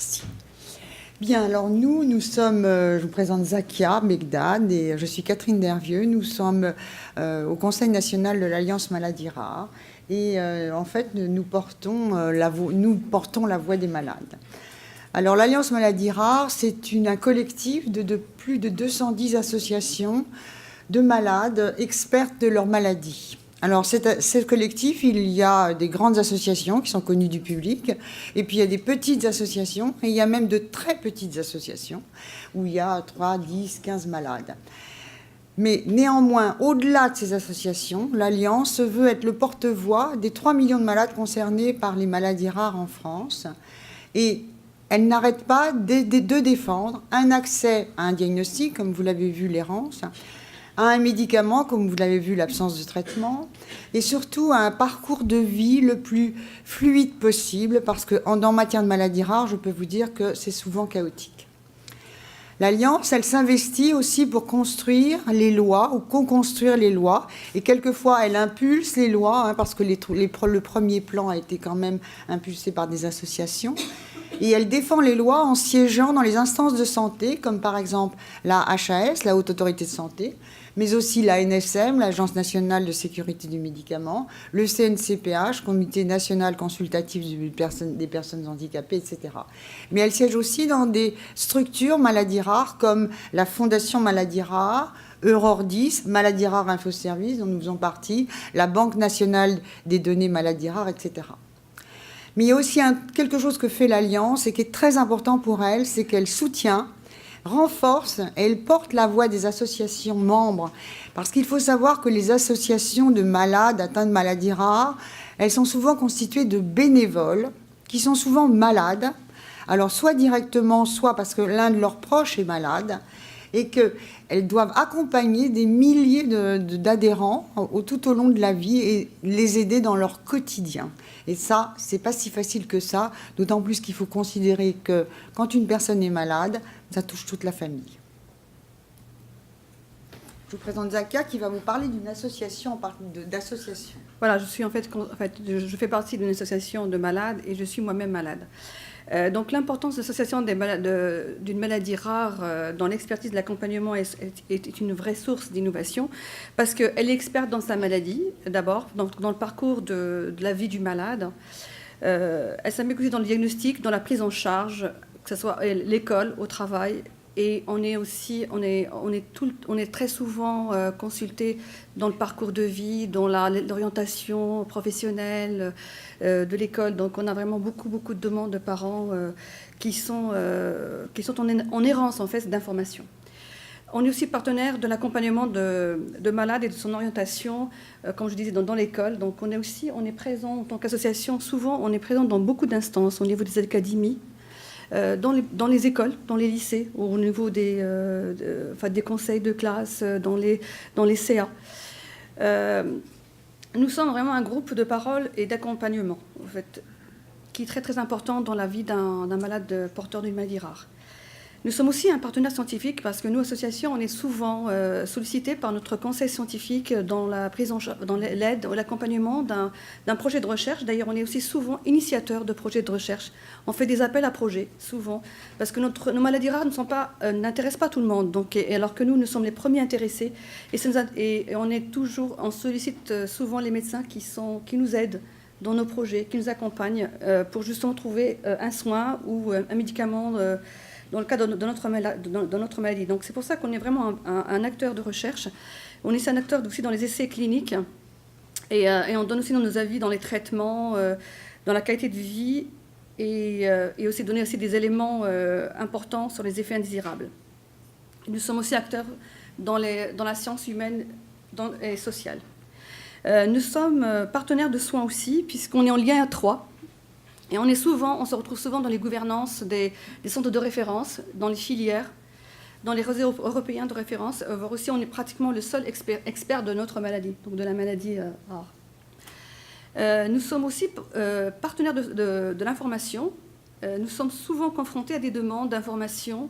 Merci. Bien, alors nous sommes, je vous présente Zakia Begdad et je suis Catherine Dervieux. Nous sommes au Conseil national de l'Alliance Maladies Rares et en fait, nous portons la voix des malades. Alors l'Alliance Maladies Rares, c'est un collectif de plus de 210 associations de malades expertes de leur maladie. Alors, ce collectif, il y a des grandes associations qui sont connues du public, et puis il y a des petites associations, et il y a même de très petites associations, où il y a 3, 10, 15 malades. Mais néanmoins, au-delà de ces associations, l'Alliance veut être le porte-voix des 3 millions de malades concernés par les maladies rares en France, et elle n'arrête pas de défendre un accès à un diagnostic, comme vous l'avez vu, l'errance, à un médicament, comme vous l'avez vu, l'absence de traitement, et surtout à un parcours de vie le plus fluide possible, parce qu'en matière de maladies rares, je peux vous dire que c'est souvent chaotique. L'Alliance, elle s'investit aussi pour construire les lois, ou co-construire les lois, et quelquefois elle impulse les lois, parce que le premier plan a été quand même impulsé par des associations, et elle défend les lois en siégeant dans les instances de santé, comme par exemple la HAS, la Haute Autorité de Santé, mais aussi la NSM, l'Agence nationale de sécurité du médicament, le CNCPH, Comité national consultatif des personnes handicapées, etc. Mais elle siège aussi dans des structures maladies rares comme la Fondation Maladies Rares, Eurordis, Maladies Rares Infoservice, dont nous faisons partie, la Banque nationale des données maladies rares, etc. Mais il y a aussi quelque chose que fait l'Alliance et qui est très important pour elle, c'est qu'elle soutient, renforce et elle porte la voix des associations membres. Parce qu'il faut savoir que les associations de malades atteints de maladies rares, elles sont souvent constituées de bénévoles qui sont souvent malades. Alors soit directement, soit parce que l'un de leurs proches est malade et qu'elles doivent accompagner des milliers d'adhérents tout au long de la vie et les aider dans leur quotidien. Et ça, c'est pas si facile que ça, d'autant plus qu'il faut considérer que quand une personne est malade, ça touche toute la famille. Je vous présente Zakia qui va vous parler d'une association d'association. Voilà, je fais partie d'une association de malades et je suis moi-même malade. Donc l'importance de l'association d'une maladie rare dans l'expertise de l'accompagnement est une vraie source d'innovation parce qu'elle est experte dans sa maladie, d'abord, dans le parcours de la vie du malade. Elle s'amène aussi dans le diagnostic, dans la prise en charge, que ce soit à l'école, au travail. Et on est très souvent consulté dans le parcours de vie, dans l'orientation professionnelle de l'école. Donc on a vraiment beaucoup de demandes de parents qui sont en errance en fait d'information. On est aussi partenaire de l'accompagnement de malades et de son orientation, comme je disais, dans l'école. Donc on est présent en tant qu'association, souvent on est présent dans beaucoup d'instances au niveau des académies, dans les écoles, dans les lycées, au niveau des conseils de classe, dans les CA. Nous sommes vraiment un groupe de parole et d'accompagnement, en fait, qui est très important dans la vie d'un malade porteur d'une maladie rare. Nous sommes aussi un partenaire scientifique parce que nous, associations, on est souvent sollicités par notre conseil scientifique dans l'aide ou l'accompagnement d'un projet de recherche. D'ailleurs, on est aussi souvent initiateur de projets de recherche. On fait des appels à projets, souvent, parce que nos maladies rares n'intéressent pas tout le monde. Donc, alors que nous sommes les premiers intéressés. Et on sollicite souvent les médecins qui nous aident dans nos projets, qui nous accompagnent pour justement trouver un soin ou un médicament dans le cadre de notre maladie. Donc c'est pour ça qu'on est vraiment un acteur de recherche. On est un acteur aussi dans les essais cliniques et on donne aussi nos avis dans les traitements, dans la qualité de vie et aussi donner aussi des éléments importants sur les effets indésirables. Nous sommes aussi acteurs dans la science humaine et sociale. Nous sommes partenaires de soins aussi, puisqu'on est en lien étroit. Et on se retrouve souvent dans les gouvernances des centres de référence, dans les filières, dans les réseaux européens de référence. Voire aussi, on est pratiquement le seul expert de notre maladie, donc de la maladie rare. Nous sommes aussi partenaires de l'information. Nous sommes souvent confrontés à des demandes d'information.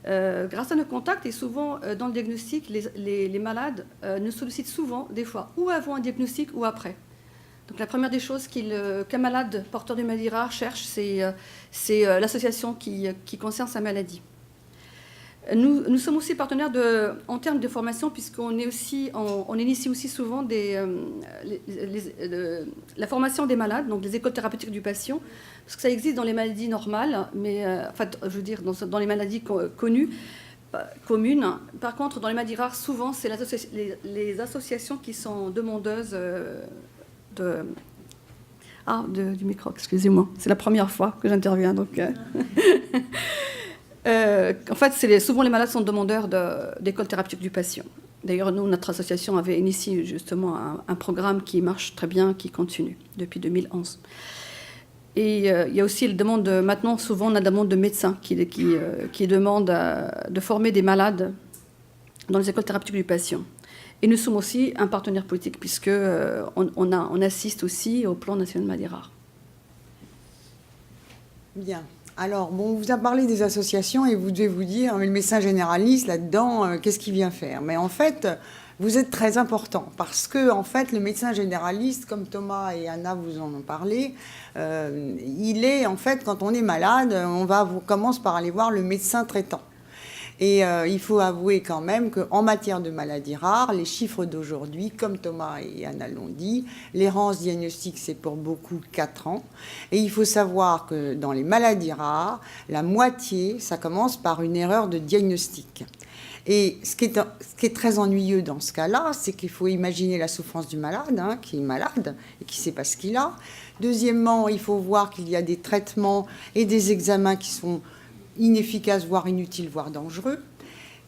Grâce à nos contacts et souvent dans le diagnostic, les malades nous sollicitent souvent, des fois, ou avant un diagnostic ou après. Donc la première des choses qu'un malade porteur d'une maladie rare cherche, c'est l'association qui concerne sa maladie. Nous sommes aussi partenaires en termes de formation, puisqu'on on initie aussi souvent la formation des malades, donc les écoles thérapeutiques du patient, parce que ça existe dans les maladies normales, mais je veux dire dans les maladies connues, communes. Par contre, dans les maladies rares, souvent, c'est les associations qui sont demandeuses du micro, excusez-moi. C'est la première fois que j'interviens, donc... en fait, souvent les malades sont demandeurs d'école thérapeutique du patient. D'ailleurs, nous, notre association avait initié justement un programme qui marche très bien, qui continue depuis 2011. Et il y a aussi maintenant, souvent, on a la demande de médecins qui demandent de former des malades dans les écoles thérapeutiques du patient. Et nous sommes aussi un partenaire politique, puisqu'on assiste aussi au plan national de maladies rares. Bien. Alors, bon, on vous a parlé des associations et vous devez vous dire, mais le médecin généraliste, là-dedans, qu'est-ce qu'il vient faire? Mais en fait, vous êtes très important parce que, en fait, le médecin généraliste, comme Thomas et Anna vous en ont parlé, il est, en fait, quand on est malade, on commence par aller voir le médecin traitant. Et il faut avouer quand même qu'en matière de maladies rares, les chiffres d'aujourd'hui, comme Thomas et Anna l'ont dit, l'errance diagnostique, c'est pour beaucoup 4 ans. Et il faut savoir que dans les maladies rares, la moitié, ça commence par une erreur de diagnostic. Et ce qui est très ennuyeux dans ce cas-là, c'est qu'il faut imaginer la souffrance du malade, qui est malade et qui ne sait pas ce qu'il a. Deuxièmement, il faut voir qu'il y a des traitements et des examens qui sont inefficaces, voire inutiles, voire dangereux,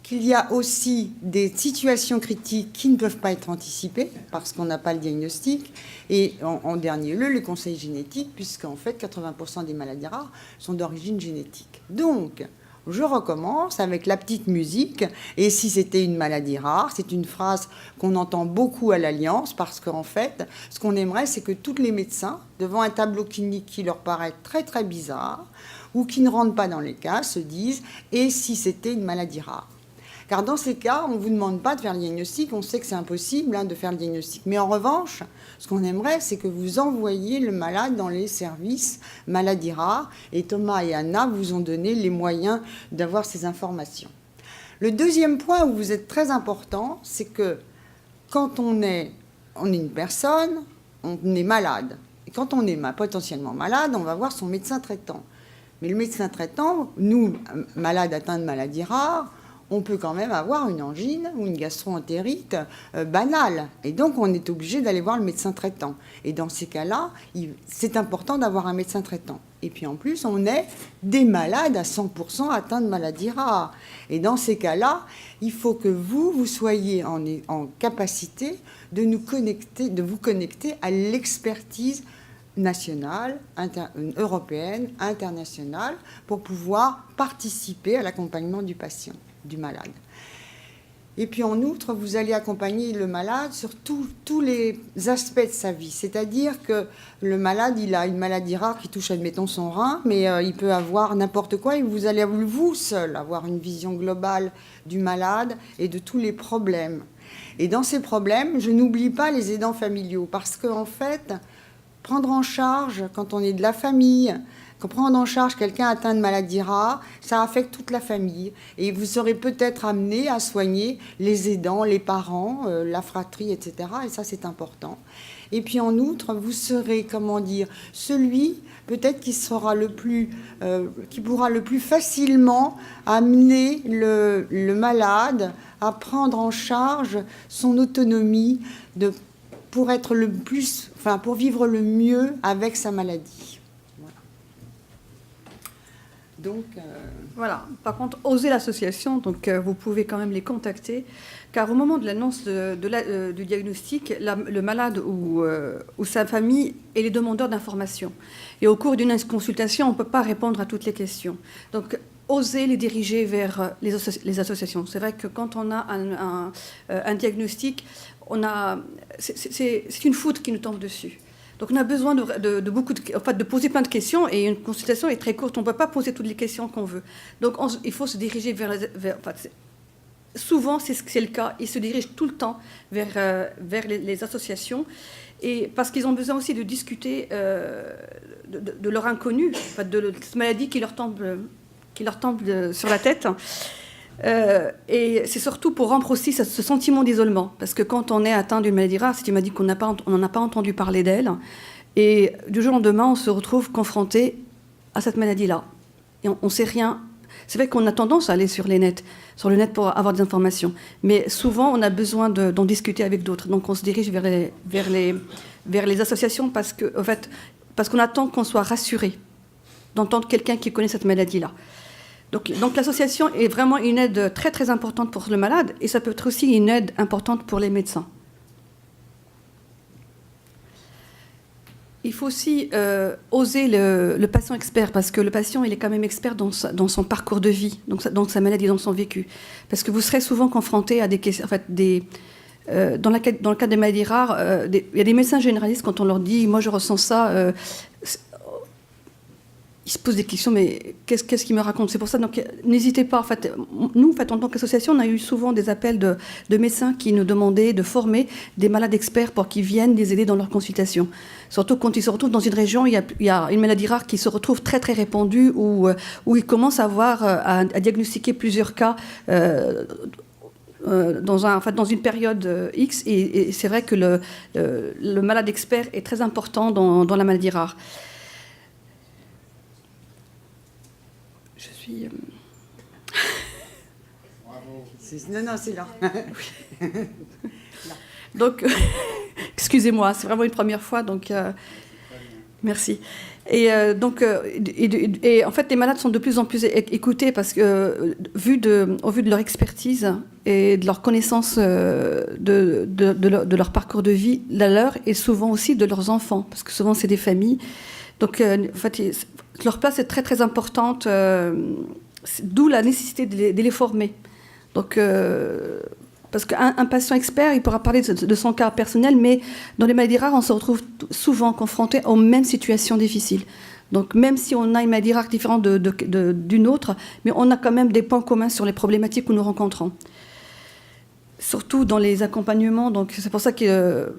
qu'il y a aussi des situations critiques qui ne peuvent pas être anticipées parce qu'on n'a pas le diagnostic, et en dernier lieu, les conseils génétiques, puisqu'en fait, 80% des maladies rares sont d'origine génétique. Donc, je recommence avec la petite musique, et si c'était une maladie rare, c'est une phrase qu'on entend beaucoup à l'Alliance, parce qu'en fait, ce qu'on aimerait, c'est que tous les médecins, devant un tableau clinique qui leur paraît très très bizarre, ou qui ne rentrent pas dans les cas, se disent « et si c'était une maladie rare ?» Car dans ces cas, on ne vous demande pas de faire le diagnostic, on sait que c'est impossible de faire le diagnostic. Mais en revanche, ce qu'on aimerait, c'est que vous envoyiez le malade dans les services maladies rares, et Thomas et Anna vous ont donné les moyens d'avoir ces informations. Le deuxième point où vous êtes très important, c'est que quand on est une personne, on est malade. Et quand on est potentiellement malade, on va voir son médecin traitant. Mais le médecin traitant, nous, malades atteints de maladies rares, on peut quand même avoir une angine ou une gastro-entérite banale. Et donc, on est obligé d'aller voir le médecin traitant. Et dans ces cas-là, c'est important d'avoir un médecin traitant. Et puis, en plus, on est des malades à 100% atteints de maladies rares. Et dans ces cas-là, il faut que vous soyez en capacité de vous connecter à l'expertise nationale, européenne, internationale, pour pouvoir participer à l'accompagnement du patient, du malade. Et puis en outre, vous allez accompagner le malade sur tous les aspects de sa vie. C'est-à-dire que le malade, il a une maladie rare qui touche, admettons, son rein, mais il peut avoir n'importe quoi, et vous allez, vous seul, avoir une vision globale du malade et de tous les problèmes. Et dans ces problèmes, je n'oublie pas les aidants familiaux, parce qu'en fait, prendre en charge, quand on est de la famille, prendre en charge quelqu'un atteint de maladie rare, ça affecte toute la famille. Et vous serez peut-être amené à soigner les aidants, les parents, la fratrie, etc. Et ça, c'est important. Et puis en outre, vous serez, celui peut-être qui pourra le plus facilement amener le malade à prendre en charge son autonomie pour vivre le mieux avec sa maladie. Donc, Voilà. Par contre, osez l'association, donc vous pouvez quand même les contacter, car au moment de l'annonce du diagnostic, le malade ou sa famille est les demandeurs d'informations. Et au cours d'une consultation, on ne peut pas répondre à toutes les questions. Donc, osez les diriger vers les associations. C'est vrai que quand on a un diagnostic, c'est une foudre qui nous tombe dessus. Donc on a besoin de poser plein de questions, et une consultation est très courte, on ne peut pas poser toutes les questions qu'on veut. Donc il faut se diriger souvent c'est le cas, ils se dirigent tout le temps vers les associations, Et parce qu'ils ont besoin aussi de discuter de leur inconnu, enfin de cette maladie qui leur tombe sur la tête. Et c'est surtout pour rompre aussi ce sentiment d'isolement. Parce que quand on est atteint d'une maladie rare, c'est une maladie qu'on n'en a pas entendu parler d'elle. Et du jour au lendemain, on se retrouve confronté à cette maladie-là. Et on ne sait rien. C'est vrai qu'on a tendance à aller sur le net pour avoir des informations. Mais souvent, on a besoin d'en discuter avec d'autres. Donc, on se dirige vers les associations parce qu'on attend qu'on soit rassuré d'entendre quelqu'un qui connaît cette maladie-là. Donc l'association est vraiment une aide très, très importante pour le malade et ça peut être aussi une aide importante pour les médecins. Il faut aussi oser le patient expert, parce que le patient, il est quand même expert dans son parcours de vie, dans sa maladie, dans son vécu. Parce que vous serez souvent confronté à des questions, dans le cas des maladies rares, il y a des médecins généralistes, quand on leur dit « moi je ressens ça », ils se posent des questions, mais qu'est-ce qu'ils me racontent? C'est pour ça, donc n'hésitez pas. Nous, en tant qu'association, on a eu souvent des appels de médecins qui nous demandaient de former des malades experts pour qu'ils viennent les aider dans leur consultation. Surtout quand ils se retrouvent dans une région, il y a une maladie rare qui se retrouve très très répandue, où ils commencent à diagnostiquer plusieurs cas dans une période X. Et c'est vrai que le malade expert est très important dans la maladie rare. Je suis... Non, c'est là. Donc, excusez-moi, c'est vraiment une première fois, donc merci. Et en fait, les malades sont de plus en plus écoutés parce que, au vu de leur expertise et de leur connaissance de leur parcours de vie, la leur et souvent aussi de leurs enfants, parce que souvent c'est des familles. Donc, en fait, leur place est très très importante, d'où la nécessité de les former. Donc, parce qu'un patient expert, il pourra parler de son cas personnel, mais dans les maladies rares, on se retrouve souvent confronté aux mêmes situations difficiles. Donc, même si on a une maladie rare différente d'une autre, mais on a quand même des points communs sur les problématiques que nous rencontrons. Surtout dans les accompagnements. Donc, c'est pour ça que...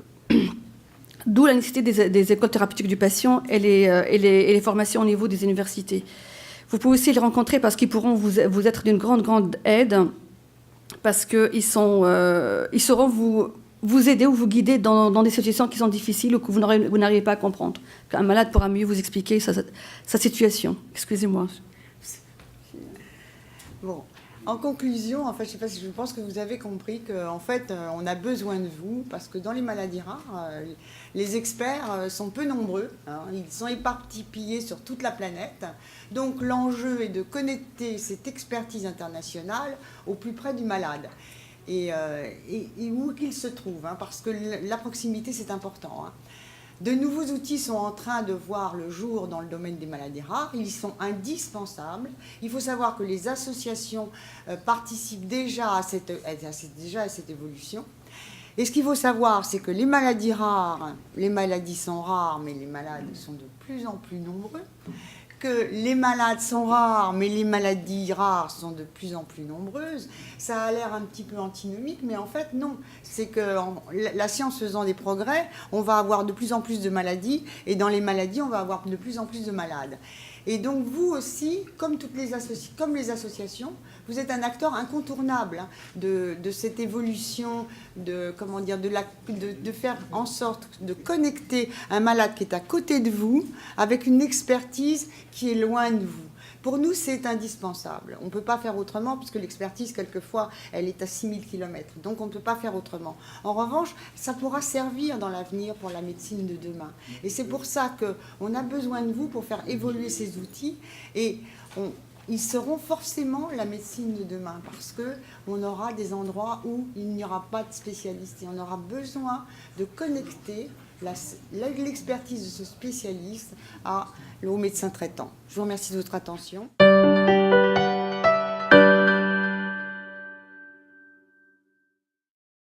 D'où la nécessité des écoles thérapeutiques du patient et les formations au niveau des universités. Vous pouvez aussi les rencontrer parce qu'ils pourront vous être d'une grande aide, parce qu'ils sauront vous aider ou vous guider dans des situations qui sont difficiles ou que vous n'arrivez pas à comprendre. Un malade pourra mieux vous expliquer sa situation. Excusez-moi. Bon. En conclusion, en fait, je pense que vous avez compris qu'en fait, on a besoin de vous parce que dans les maladies rares, les experts sont peu nombreux. Hein, ils sont éparpillés sur toute la planète. Donc, l'enjeu est de connecter cette expertise internationale au plus près du malade et où qu'il se trouve, hein, parce que la proximité, c'est important. Hein. De nouveaux outils sont en train de voir le jour dans le domaine des maladies rares. Ils sont indispensables. Il faut savoir que les associations participent déjà à cette évolution. Et ce qu'il faut savoir, c'est que les maladies rares, les maladies sont rares, mais les malades sont de plus en plus nombreux. Que les malades sont rares, mais les maladies rares sont de plus en plus nombreuses. Ça a l'air un petit peu antinomique, mais en fait, non. C'est que la science faisant des progrès, on va avoir de plus en plus de maladies, et dans les maladies, on va avoir de plus en plus de malades. Et donc, vous aussi, comme les associations, vous êtes un acteur incontournable hein, de cette évolution, de faire en sorte de connecter un malade qui est à côté de vous avec une expertise qui est loin de vous. Pour nous, c'est indispensable. On ne peut pas faire autrement, puisque l'expertise, quelquefois, elle est à 6000 km. Donc, on ne peut pas faire autrement. En revanche, ça pourra servir dans l'avenir pour la médecine de demain. Et c'est pour ça qu'on a besoin de vous pour faire évoluer ces outils. Et ils seront forcément la médecine de demain, parce qu'on aura des endroits où il n'y aura pas de spécialistes. Et on aura besoin de connecter l'expertise de ce spécialiste aux médecins traitants. Je vous remercie de votre attention.